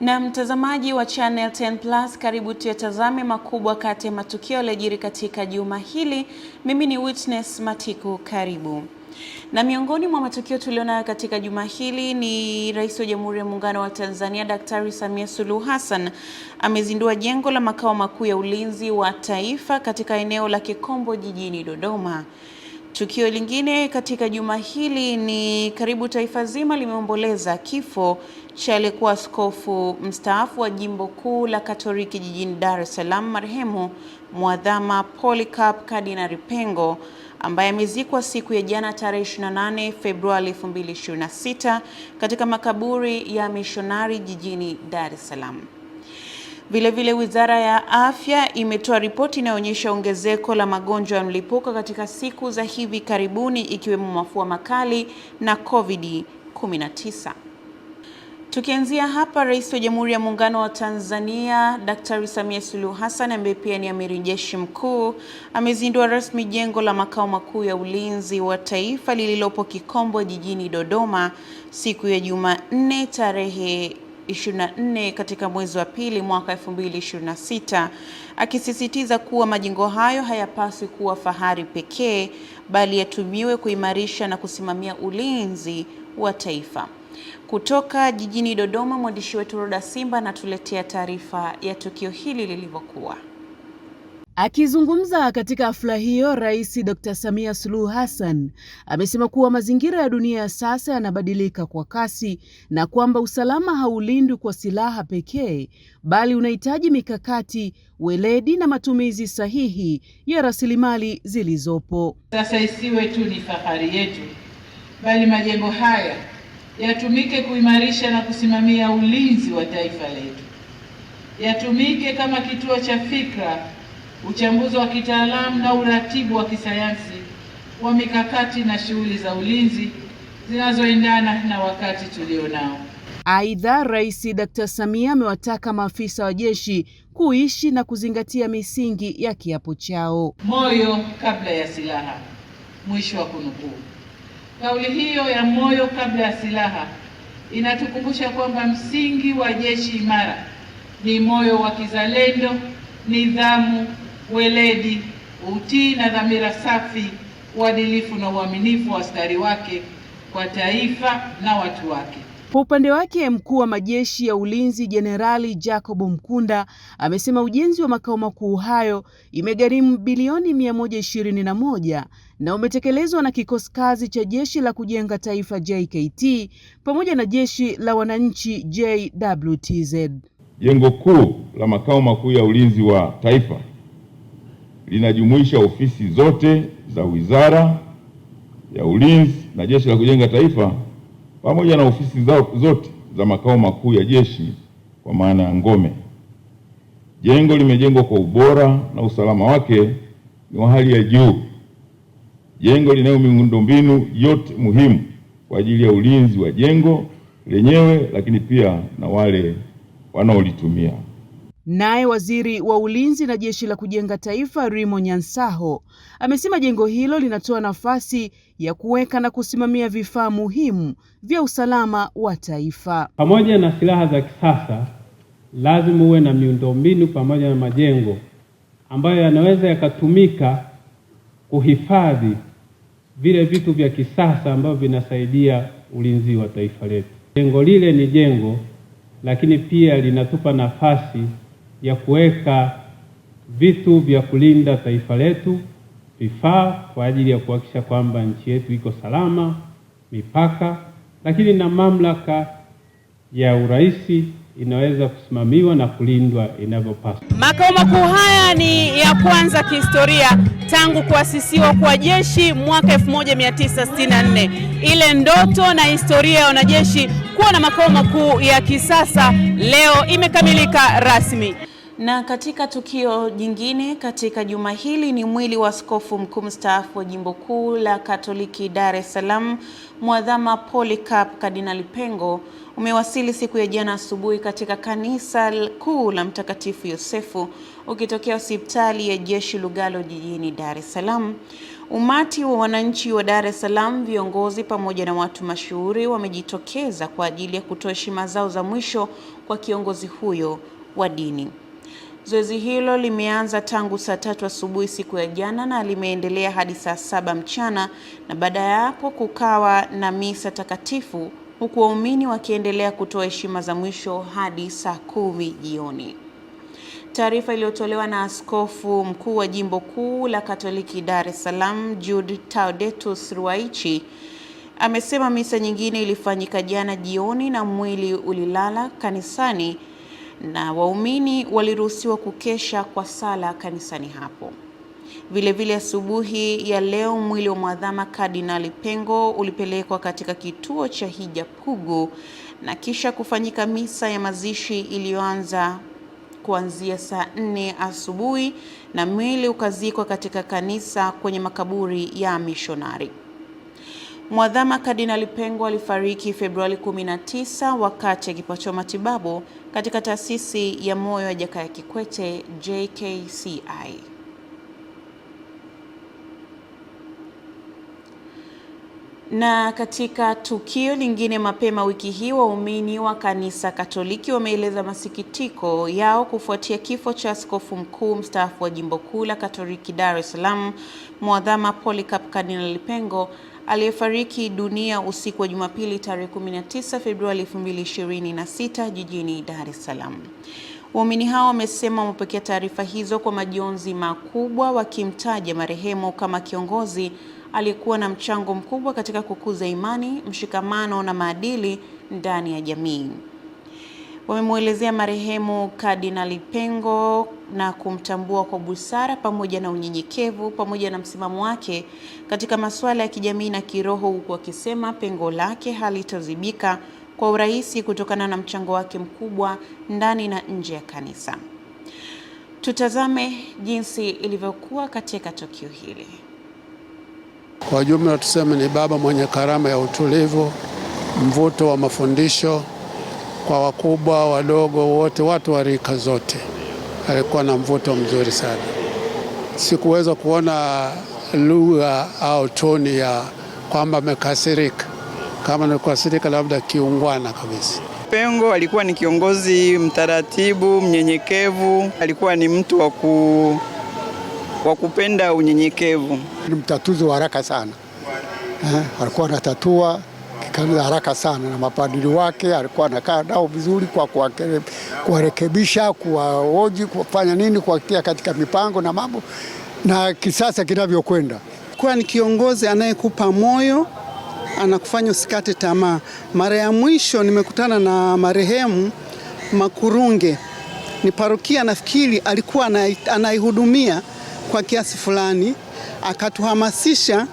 Na mtazamaji wa Channel 10 Plus, karibu tuyatazame makubwa kati ya matukio yaliyojiri katika juma hili. Mimi ni Witness Matiku, karibu. Na miongoni mwa matukio tulionayo katika juma hili ni Rais wa Jamhuri ya Muungano wa Tanzania Daktari Samia Suluhu Hassan amezindua jengo la makao makuu ya ulinzi wa taifa katika eneo la Kikombo jijini Dodoma. Tukio lingine katika juma hili ni karibu taifa zima limeomboleza kifo cha aliyekuwa askofu mstaafu wa Jimbo Kuu la Katoliki jijini Dar es Salaam marehemu Mwadhama Polycarp Kardinali Pengo ambaye amezikwa siku ya jana tarehe 28 Februari 2026 katika makaburi ya Mishonari jijini Dar es Salaam. Vilevile Wizara ya Afya imetoa ripoti inayoonyesha ongezeko la magonjwa ya mlipuko katika siku za hivi karibuni ikiwemo mafua makali na COVID-19. Tukianzia hapa, Rais wa Jamhuri ya Muungano wa Tanzania Daktari Samia Suluhu Hassan ambaye pia ni Amiri Jeshi Mkuu amezindua rasmi jengo la makao makuu ya ulinzi wa taifa lililopo Kikombo jijini Dodoma siku ya Jumanne tarehe 24 katika mwezi wa pili mwaka 2026, akisisitiza kuwa majengo hayo hayapaswi kuwa fahari pekee bali yatumiwe kuimarisha na kusimamia ulinzi wa taifa. Kutoka jijini Dodoma, mwandishi wetu Roda Simba anatuletea taarifa ya tukio hili lilivyokuwa. Akizungumza katika hafla hiyo, Rais Dr. Samia Suluhu Hassan amesema kuwa mazingira ya dunia ya sasa yanabadilika kwa kasi na kwamba usalama haulindwi kwa silaha pekee bali unahitaji mikakati, weledi na matumizi sahihi ya rasilimali zilizopo. Sasa isiwe tu ni fahari yetu, bali majengo haya yatumike kuimarisha na kusimamia ulinzi wa taifa letu. Yatumike kama kituo cha fikra, uchambuzi wa kitaalamu na uratibu wa kisayansi wa mikakati na shughuli za ulinzi zinazoendana na wakati tulionao. Aidha, Rais Dr. Samia amewataka maafisa wa jeshi kuishi na kuzingatia misingi ya kiapo chao. Moyo kabla ya silaha, mwisho wa kunukuu. Kauli hiyo ya moyo kabla ya silaha inatukumbusha kwamba msingi wa jeshi imara ni moyo wa kizalendo, nidhamu, weledi, utii na dhamira safi, uadilifu na uaminifu wa askari wake kwa taifa na watu wake. Kwa upande wake, mkuu wa majeshi ya ulinzi Jenerali Jacob Mkunda amesema ujenzi wa makao makuu hayo imegharimu bilioni 121 na umetekelezwa na kikosi kazi cha Jeshi la Kujenga Taifa JKT pamoja na Jeshi la Wananchi JWTZ. Jengo kuu la makao makuu ya ulinzi wa taifa linajumuisha ofisi zote za Wizara ya Ulinzi na Jeshi la Kujenga Taifa pamoja na ofisi zote za makao makuu ya jeshi kwa maana ya ngome. Jengo limejengwa kwa ubora na usalama wake ni wa hali ya juu. Jengo linayo miundombinu yote muhimu kwa ajili ya ulinzi wa jengo lenyewe, lakini pia na wale wanaolitumia. Naye Waziri wa Ulinzi na Jeshi la Kujenga Taifa Rimo Nyansaho amesema jengo hilo linatoa nafasi ya kuweka na kusimamia vifaa muhimu vya usalama wa taifa. Pamoja na silaha za kisasa, lazima uwe na miundombinu pamoja na majengo ambayo yanaweza yakatumika kuhifadhi vile vitu vya kisasa ambavyo vinasaidia ulinzi wa taifa letu. Jengo lile ni jengo, lakini pia linatupa nafasi ya kuweka vitu vya kulinda taifa letu, vifaa kwa ajili ya kuhakikisha kwamba nchi yetu iko salama, mipaka, lakini na mamlaka ya urais inaweza kusimamiwa na kulindwa inavyopaswa. Makao makuu haya ni ya kwanza kihistoria tangu kuasisiwa kwa jeshi mwaka 1964. Ile ndoto na historia ya wanajeshi kuwa na makao makuu ya kisasa leo imekamilika rasmi. Na katika tukio jingine katika juma hili ni mwili wa askofu mkuu mstaafu wa Jimbo Kuu la Katoliki Dar es Salaam Mwadhama Polycarp Kardinali Pengo umewasili siku ya jana asubuhi katika kanisa kuu la Mtakatifu Yosefu ukitokea hospitali ya Jeshi Lugalo jijini Dar es Salaam. Umati wa wananchi wa Dar es Salaam, viongozi pamoja na watu mashuhuri wamejitokeza kwa ajili ya kutoa heshima zao za mwisho kwa kiongozi huyo wa dini. Zoezi hilo limeanza tangu saa 3 asubuhi siku ya jana na limeendelea hadi saa 7 mchana, na baada ya hapo kukawa na misa takatifu, huku waumini wakiendelea kutoa heshima za mwisho hadi saa 10 jioni. Taarifa iliyotolewa na Askofu Mkuu wa Jimbo Kuu la Katoliki Dar es Salaam, Jude Taudetus Ruwaichi, amesema misa nyingine ilifanyika jana jioni na mwili ulilala kanisani na waumini waliruhusiwa kukesha kwa sala kanisani hapo. Vilevile asubuhi ya leo mwili wa Mwadhama Kardinali Pengo ulipelekwa katika kituo cha Hija Pugu na kisha kufanyika misa ya mazishi iliyoanza kuanzia saa 4 asubuhi na mwili ukazikwa katika kanisa kwenye makaburi ya mishonari. Mwadhama Kardinali Pengo alifariki Februari 19 wakati akipatiwa matibabu katika taasisi ya moyo ya Jakaya Kikwete JKCI. Na katika tukio lingine, mapema wiki hii waumini wa kanisa Katoliki wameeleza masikitiko yao kufuatia kifo cha askofu mkuu mstaafu wa Jimbo Kuu la Katoliki Dar es Salaam, Mwadhama Polycarp Kardinali Pengo, aliyefariki dunia usiku wa Jumapili tarehe 19 Februari 2026 jijini Dar es Salaam. Waumini hao wamesema wamepokea taarifa hizo kwa majonzi makubwa, wakimtaja marehemu kama kiongozi aliyekuwa na mchango mkubwa katika kukuza imani, mshikamano na maadili ndani ya jamii. Wamemuelezea marehemu Kardinali Pengo na kumtambua kwa busara pamoja na unyenyekevu pamoja na msimamo wake katika masuala ya kijamii na kiroho, huku wakisema pengo lake halitazibika kwa urahisi kutokana na mchango wake mkubwa ndani na nje ya kanisa. Tutazame jinsi ilivyokuwa katika tukio hili. Kwa jumla tuseme ni baba mwenye karama ya utulivu, mvuto wa mafundisho kwa wakubwa, wadogo, wote, watu wa rika zote. Alikuwa na mvuto mzuri sana. Sikuweza kuona lugha au toni ya kwamba amekasirika. Kama nikasirika labda kiungwana kabisa. Pengo alikuwa ni kiongozi mtaratibu, mnyenyekevu, alikuwa ni mtu wa kupenda unyenyekevu. Ni mtatuzi wa haraka sana. Alikuwa anatatua kikamilifu haraka sana, na mapadri wake alikuwa anakaa nao vizuri kwa kuwarekebisha, kuwahoji, kufanya nini, kuwatia katika mipango na mambo na kisasa kinavyokwenda. Kwa ni kiongozi anayekupa moyo, anakufanya usikate tamaa. Mara ya mwisho nimekutana na marehemu Makurunge, ni parokia nafikiri alikuwa anaihudumia kwa kiasi fulani, akatuhamasisha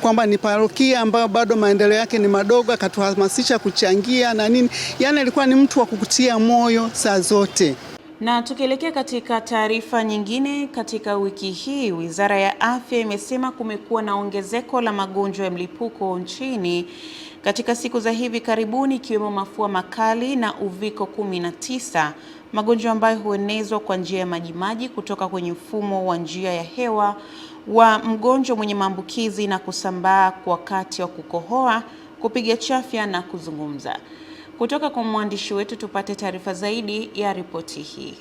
kwamba ni parokia ambayo bado maendeleo yake ni madogo, akatuhamasisha kuchangia na nini. Yaani alikuwa ni mtu wa kukutia moyo saa zote. Na tukielekea katika taarifa nyingine, katika wiki hii Wizara ya Afya imesema kumekuwa na ongezeko la magonjwa ya mlipuko nchini katika siku za hivi karibuni, ikiwemo mafua makali na uviko 19, magonjwa ambayo huenezwa kwa njia ya majimaji kutoka kwenye mfumo wa njia ya hewa wa mgonjwa mwenye maambukizi na kusambaa wakati wa kukohoa, kupiga chafya na kuzungumza. Kutoka kwa mwandishi wetu tupate taarifa zaidi ya ripoti hii.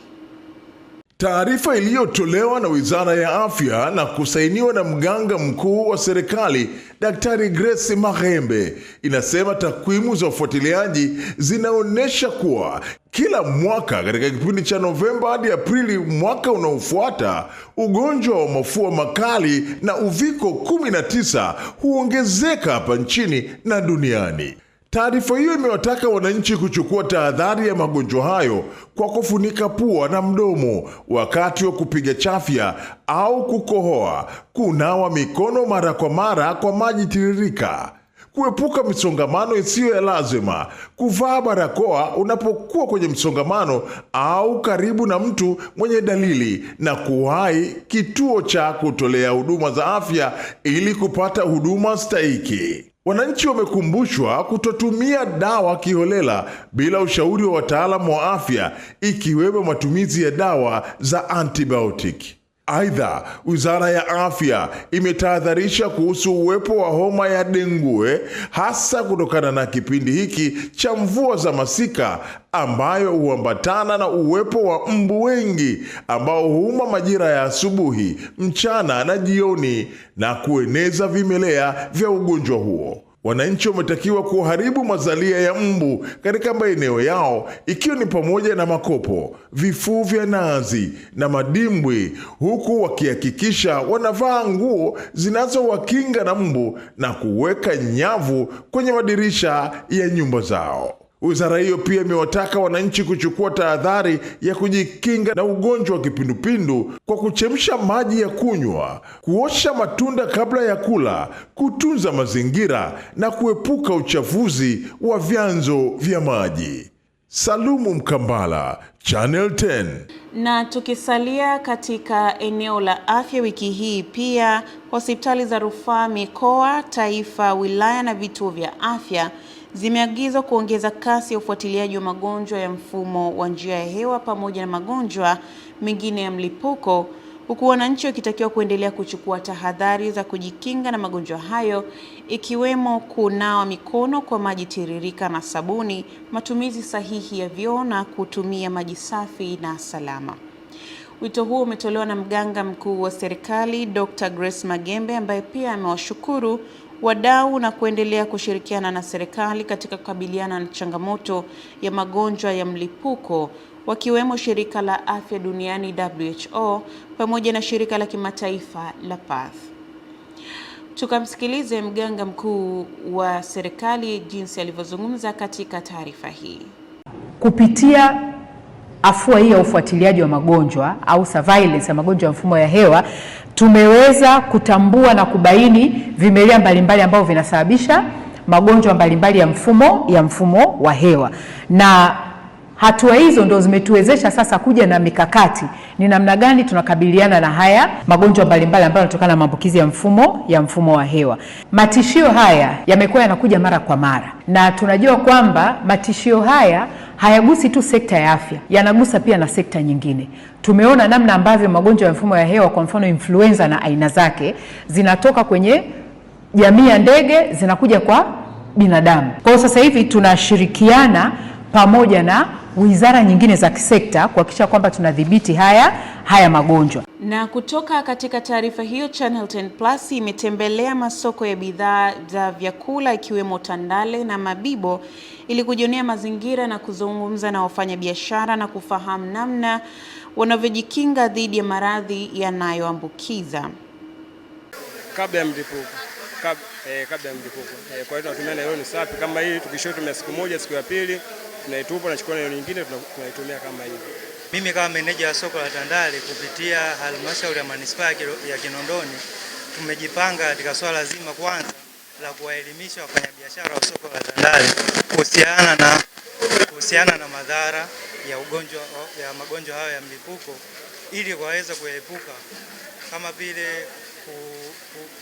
Taarifa iliyotolewa na Wizara ya Afya na kusainiwa na mganga mkuu wa serikali Daktari Grace Mahembe inasema takwimu za ufuatiliaji zinaonyesha kuwa kila mwaka katika kipindi cha Novemba hadi Aprili mwaka unaofuata, ugonjwa wa mafua makali na uviko 19 huongezeka hapa nchini na duniani. Taarifa hiyo imewataka wananchi kuchukua tahadhari ya magonjwa hayo kwa kufunika pua na mdomo wakati wa kupiga chafya au kukohoa, kunawa mikono mara kwa mara kwa maji tiririka, kuepuka misongamano isiyo ya lazima, kuvaa barakoa unapokuwa kwenye msongamano au karibu na mtu mwenye dalili, na kuwahi kituo cha kutolea huduma za afya ili kupata huduma stahiki. Wananchi wamekumbushwa kutotumia dawa kiholela bila ushauri wa wataalamu wa afya, ikiwemo matumizi ya dawa za antibiotic. Aidha, Wizara ya Afya imetahadharisha kuhusu uwepo wa homa ya dengue, hasa kutokana na kipindi hiki cha mvua za masika ambayo huambatana na uwepo wa mbu wengi ambao huuma majira ya asubuhi, mchana na jioni na kueneza vimelea vya ugonjwa huo. Wananchi wametakiwa kuharibu mazalia ya mbu katika maeneo yao, ikiwa ni pamoja na makopo, vifuu vya nazi na madimbwi, huku wakihakikisha wanavaa nguo zinazowakinga na mbu na kuweka nyavu kwenye madirisha ya nyumba zao. Wizara hiyo pia imewataka wananchi kuchukua tahadhari ya kujikinga na ugonjwa wa kipindupindu kwa kuchemsha maji ya kunywa, kuosha matunda kabla ya kula, kutunza mazingira na kuepuka uchafuzi wa vyanzo vya maji. Salumu Mkambala, Channel 10. Na tukisalia katika eneo la afya, wiki hii pia hospitali za rufaa, mikoa, taifa, wilaya na vituo vya afya zimeagizwa kuongeza kasi ya ufuatiliaji wa magonjwa ya mfumo wa njia ya hewa pamoja na magonjwa mengine ya mlipuko, huku wananchi wakitakiwa kuendelea kuchukua tahadhari za kujikinga na magonjwa hayo, ikiwemo kunawa mikono kwa maji tiririka na sabuni, matumizi sahihi ya vyoo na kutumia maji safi na salama. Wito huo umetolewa na mganga mkuu wa serikali Dr. Grace Maghembe, ambaye pia amewashukuru wadau na kuendelea kushirikiana na serikali katika kukabiliana na changamoto ya magonjwa ya mlipuko, wakiwemo shirika la afya duniani WHO pamoja na shirika la kimataifa la PATH. Tukamsikilize mganga mkuu wa serikali jinsi alivyozungumza katika taarifa hii. Kupitia afua hii ya ufuatiliaji wa magonjwa au surveillance ya magonjwa ya mfumo ya hewa, tumeweza kutambua na kubaini vimelea mbalimbali ambavyo vinasababisha magonjwa mbalimbali ya mfumo wa hewa. Na hatua hizo ndio zimetuwezesha sasa kuja na mikakati ni namna gani tunakabiliana na haya magonjwa mbalimbali ambayo yanatokana na maambukizi ya mfumo wa hewa. Matishio haya yamekuwa yanakuja mara kwa mara, na tunajua kwamba matishio haya hayagusi tu sekta ya afya, yanagusa pia na sekta nyingine. Tumeona namna ambavyo magonjwa ya mfumo ya hewa, kwa mfano influenza na aina zake, zinatoka kwenye jamii ya ndege zinakuja kwa binadamu. Kwa hiyo sasa hivi tunashirikiana pamoja na wizara nyingine za kisekta kuhakikisha kwamba tunadhibiti haya magonjwa. Na kutoka katika taarifa hiyo, Channel 10 Plus imetembelea masoko ya bidhaa za vyakula ikiwemo Tandale na Mabibo ili kujionea mazingira na kuzungumza na wafanyabiashara na kufahamu namna wanavyojikinga dhidi ya maradhi yanayoambukiza kabla ya mlipuko. Kwa hiyo tunatumia nailoni safi kama hii, tukishotumia siku moja, siku ya pili tunaitupa, tunachukua nailoni nyingine tunaitumia kama hivi. Mimi kama meneja wa soko la Tandale kupitia halmashauri ya manispaa ya Kinondoni tumejipanga katika swala zima kwanza la kuwaelimisha wafanyabiashara wa soko la Tandale kuhusiana na madhara ya magonjwa hayo ya mlipuko ili waweze kuepuka, kama vile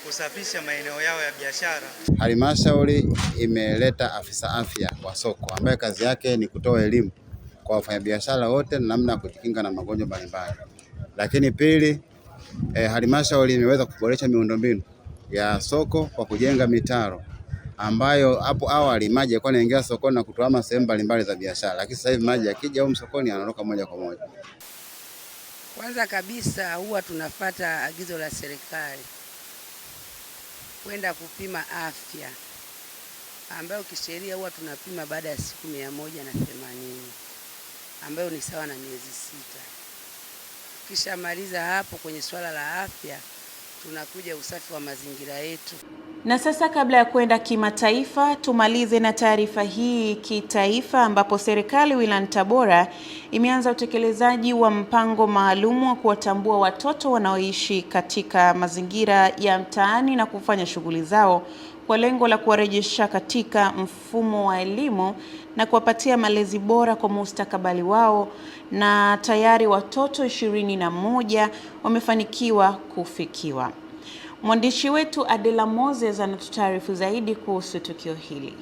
kusafisha maeneo yao ya biashara. Halmashauri imeleta afisa afya wa soko ambaye kazi yake ni kutoa elimu kwa wafanyabiashara wote namna ya kujikinga na magonjwa mbalimbali. Lakini pili, halmashauri imeweza kuboresha miundombinu ya soko kwa kujenga mitaro ambayo hapo awali maji yalikuwa yanaingia sokoni na kutuama sehemu mbalimbali za biashara, lakini sasa hivi maji yakija huko sokoni yanaondoka moja kwa moja. Kwanza kabisa huwa tunafuata agizo la serikali kwenda kupima afya, ambayo kisheria huwa tunapima baada ya siku 180 ambayo ni sawa na miezi 6. Kisha maliza hapo kwenye swala la afya, tunakuja usafi wa mazingira yetu. Na sasa kabla ya kwenda kimataifa, tumalize na taarifa hii kitaifa, ambapo serikali wilayani Tabora imeanza utekelezaji wa mpango maalum wa kuwatambua watoto wanaoishi katika mazingira ya mtaani na kufanya shughuli zao kwa lengo la kuwarejesha katika mfumo wa elimu na kuwapatia malezi bora kwa mustakabali wao, na tayari watoto 21 wamefanikiwa kufikiwa. Mwandishi wetu Adela Moses anatutaarifu zaidi kuhusu tukio hili.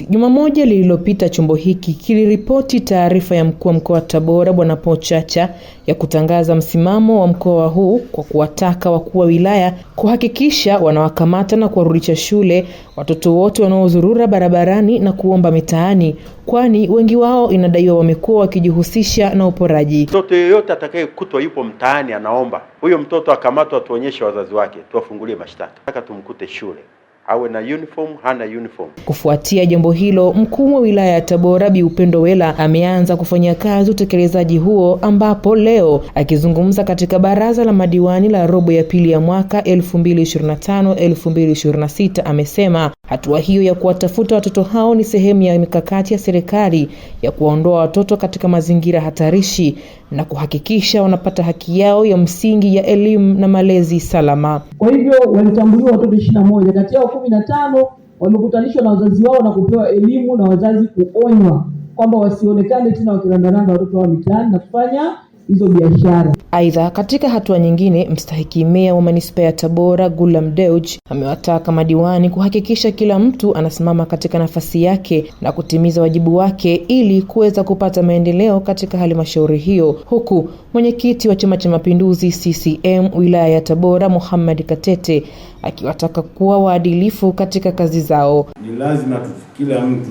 Juma moja lililopita chombo hiki kiliripoti taarifa ya mkuu wa mkoa wa Tabora Bwana Paul Chacha ya kutangaza msimamo wa mkoa huu kwa kuwataka wakuu wa wilaya kuhakikisha wanawakamata na kuwarudisha shule watoto wote wanaozurura barabarani na kuomba mitaani, kwani wengi wao inadaiwa wamekuwa wakijihusisha na uporaji. Mtoto yeyote atakayekutwa yupo mtaani anaomba, huyo mtoto akamatwa, tuonyeshe wazazi wake, tuwafungulie mashtaka. Nataka tumkute shule, awe na uniform, hana uniform. Kufuatia jambo hilo, mkuu wa wilaya ya Tabora Bi Upendo Wela ameanza kufanya kazi utekelezaji huo, ambapo leo akizungumza katika baraza la madiwani la robo ya pili ya mwaka 2025-2026 amesema hatua hiyo ya kuwatafuta watoto hao ni sehemu ya mikakati ya serikali ya kuwaondoa watoto katika mazingira hatarishi na kuhakikisha wanapata haki yao ya msingi ya elimu na malezi salama. Kwa hivyo walitambuliwa watoto 21, kati yao 15 wamekutanishwa na wazazi wao na kupewa elimu na wazazi kuonywa kwamba wasionekane tena wakirandaranda watoto wao mitaani na kufanya hizo biashara. Aidha, katika hatua nyingine, mstahiki meya wa manispaa ya Tabora Gulam Deuji amewataka madiwani kuhakikisha kila mtu anasimama katika nafasi yake na kutimiza wajibu wake ili kuweza kupata maendeleo katika halmashauri hiyo, huku mwenyekiti wa Chama cha Mapinduzi CCM wilaya ya Tabora Muhammad Katete akiwataka kuwa waadilifu katika kazi zao. Ni lazima kila mtu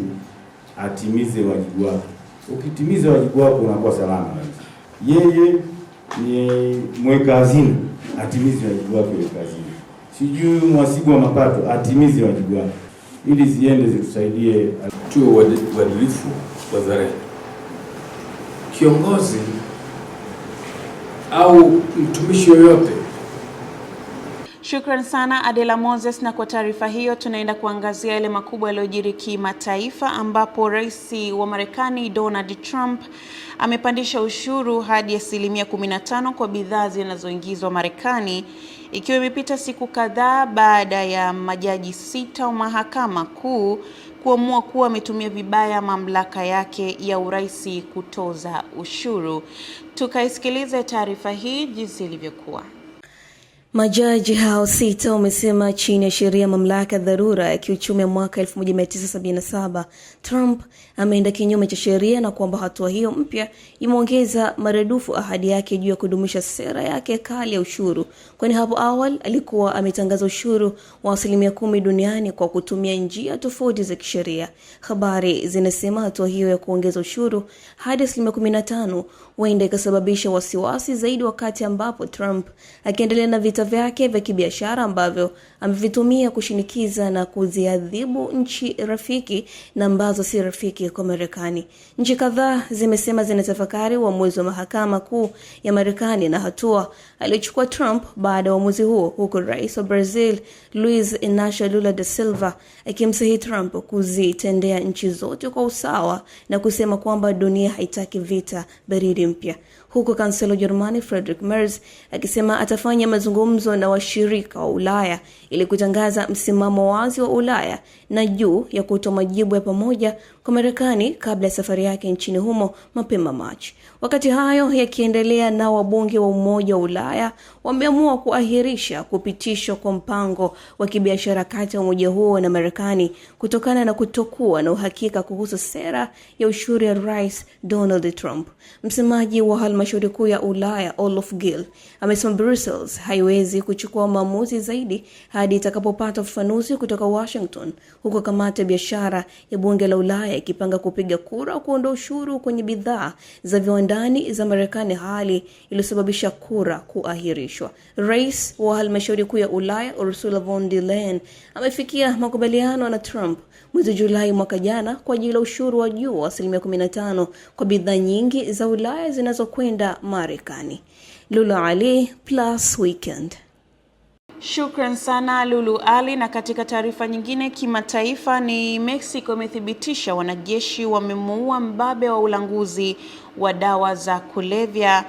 atimize wajibu wake. Ukitimiza wajibu wako unakuwa salama. Yeye ni mweka hazina, atimize wajibu wake mweka hazina. Sijui mhasibu wa mapato, atimize wajibu wake ili ziende zitusaidie. Tuwe waadilifu, wazalendo. Kiongozi au mtumishi yoyote. Shukran sana Adela Moses, na kwa taarifa hiyo tunaenda kuangazia yale makubwa yaliyojiri kimataifa, ambapo Rais wa Marekani Donald Trump amepandisha ushuru hadi 15% kwa bidhaa zinazoingizwa Marekani, ikiwa imepita siku kadhaa baada ya majaji 6 wa mahakama kuu kuamua kuwa ametumia vibaya mamlaka yake ya uraisi kutoza ushuru. Tukaisikilize taarifa hii jinsi ilivyokuwa. Majaji hao 6 wamesema chini ya sheria mamlaka dharura ya kiuchumi mwaka 1977, Trump ameenda kinyume cha sheria na kwamba hatua hiyo mpya imeongeza maradufu ahadi yake juu ya kudumisha sera yake kali ya ushuru, kwani hapo awali alikuwa ametangaza ushuru wa 10% duniani kwa kutumia njia tofauti za kisheria. Habari zinasema hatua hiyo ya kuongeza ushuru hadi 15% huenda ikasababisha wasiwasi zaidi, wakati ambapo Trump akiendelea na vita vyake vya kibiashara ambavyo amevitumia kushinikiza na kuziadhibu nchi rafiki na ambazo si rafiki kwa Marekani. Nchi kadhaa zimesema zinatafakari uamuzi wa mahakama kuu ya Marekani na hatua aliyochukua Trump baada ya uamuzi huo, huku Rais wa Brazil Luiz Inácio Lula da Silva akimsihi Trump kuzitendea nchi zote kwa usawa na kusema kwamba dunia haitaki vita baridi mpya, huku kansela Jerumani Friedrich Merz akisema atafanya mazungumzo na washirika wa Ulaya ili kutangaza msimamo wazi wa Ulaya na juu ya kutoa majibu ya pamoja kwa Marekani kabla ya safari yake nchini humo mapema Machi. Wakati hayo yakiendelea, na wabunge wa Umoja wa Ulaya wameamua kuahirisha kupitishwa kwa mpango wa kibiashara kati ya umoja huo na Marekani kutokana na kutokuwa na uhakika kuhusu sera ya ushuru ya Rais Donald Trump. Msemaji wa halmashauri kuu ya Ulaya Olof Gill amesema Brussels haiwezi kuchukua maamuzi zaidi hadi itakapopata ufafanuzi kutoka Washington, huko kamati ya biashara ya bunge la Ulaya ikipanga kupiga kura kuondoa ushuru kwenye bidhaa za viwandani za Marekani, hali iliyosababisha kura kuahirishwa. Rais wa halmashauri kuu ya Ulaya Ursula von der Leyen amefikia makubaliano na Trump mwezi Julai mwaka jana kwa ajili ya ushuru wa juu wa 15% kwa bidhaa nyingi za Ulaya zinazokwenda Marekani. Lulu Ali, Plus Weekend. Shukran sana Lulu Ali. Na katika taarifa nyingine kimataifa, ni Mexico imethibitisha wanajeshi wamemuua mbabe wa ulanguzi wa dawa za kulevya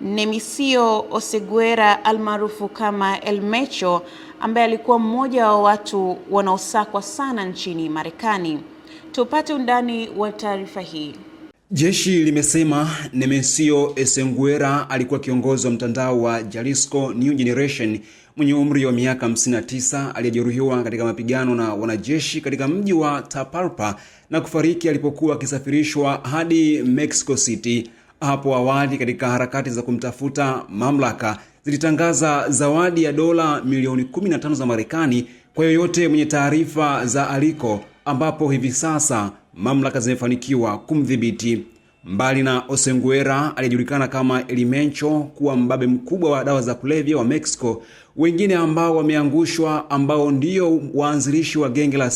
Nemesio Oseguera almaarufu kama El Mecho, ambaye alikuwa mmoja wa watu wanaosakwa sana nchini Marekani. Tupate undani wa taarifa hii. Jeshi limesema Nemesio Esengwera alikuwa kiongozi wa mtandao wa Jalisco New Generation mwenye umri wa miaka 59 aliyejeruhiwa katika mapigano na wanajeshi katika mji wa Tapalpa na kufariki alipokuwa akisafirishwa hadi Mexico City. Hapo awali, katika harakati za kumtafuta, mamlaka zilitangaza zawadi ya dola milioni 15 za Marekani kwa yoyote mwenye taarifa za aliko, ambapo hivi sasa mamlaka zimefanikiwa kumdhibiti. Mbali na Osengwera aliyejulikana kama Elimencho kuwa mbabe mkubwa wa dawa za kulevya wa Mexico, wengine ambao wameangushwa ambao ndio waanzilishi wa genge la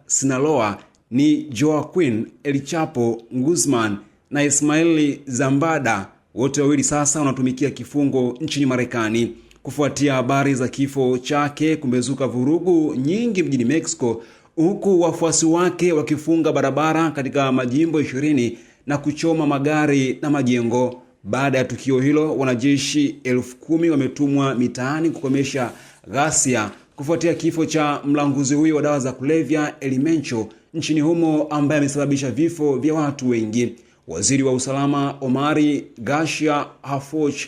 Sinaloa ni Joaquin El Chapo Guzman na Ismaili Zambada. Wote wawili sasa wanatumikia kifungo nchini Marekani. Kufuatia habari za kifo chake, kumezuka vurugu nyingi mjini Mexico, huku wafuasi wake wakifunga barabara katika majimbo 20 na kuchoma magari na majengo. Baada ya tukio hilo, wanajeshi 10,000 wametumwa mitaani kukomesha ghasia kufuatia kifo cha mlanguzi huyo wa dawa za kulevya Elimencho nchini humo, ambaye amesababisha vifo vya watu wengi. Waziri wa usalama Omari Garcia Harfuch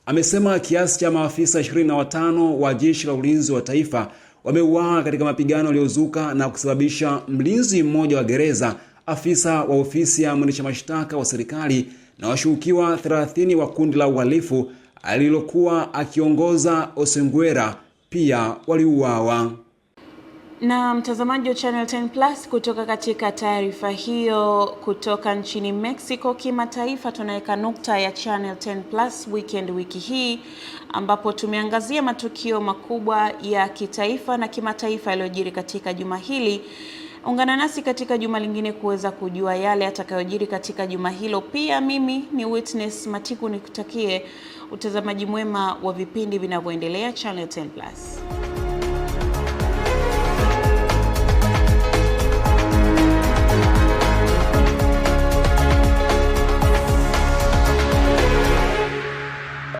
amesema kiasi cha maafisa 25 wa jeshi la ulinzi wa taifa wameuawa katika mapigano yaliyozuka na kusababisha mlinzi mmoja wa gereza, afisa wa ofisi ya mwendesha mashtaka wa serikali na washukiwa 30 wa kundi la uhalifu alilokuwa akiongoza Osengwera pia waliuawa. Na mtazamaji wa Channel 10 Plus, kutoka katika taarifa hiyo kutoka nchini Mexico kimataifa, tunaweka nukta ya Channel 10 Plus Weekend wiki hii, ambapo tumeangazia matukio makubwa ya kitaifa na kimataifa yaliyojiri katika juma hili. Ungana nasi katika juma lingine kuweza kujua yale yatakayojiri katika juma hilo. Pia mimi ni Witness Matiku, nikutakie utazamaji mwema wa vipindi vinavyoendelea Channel 10 Plus.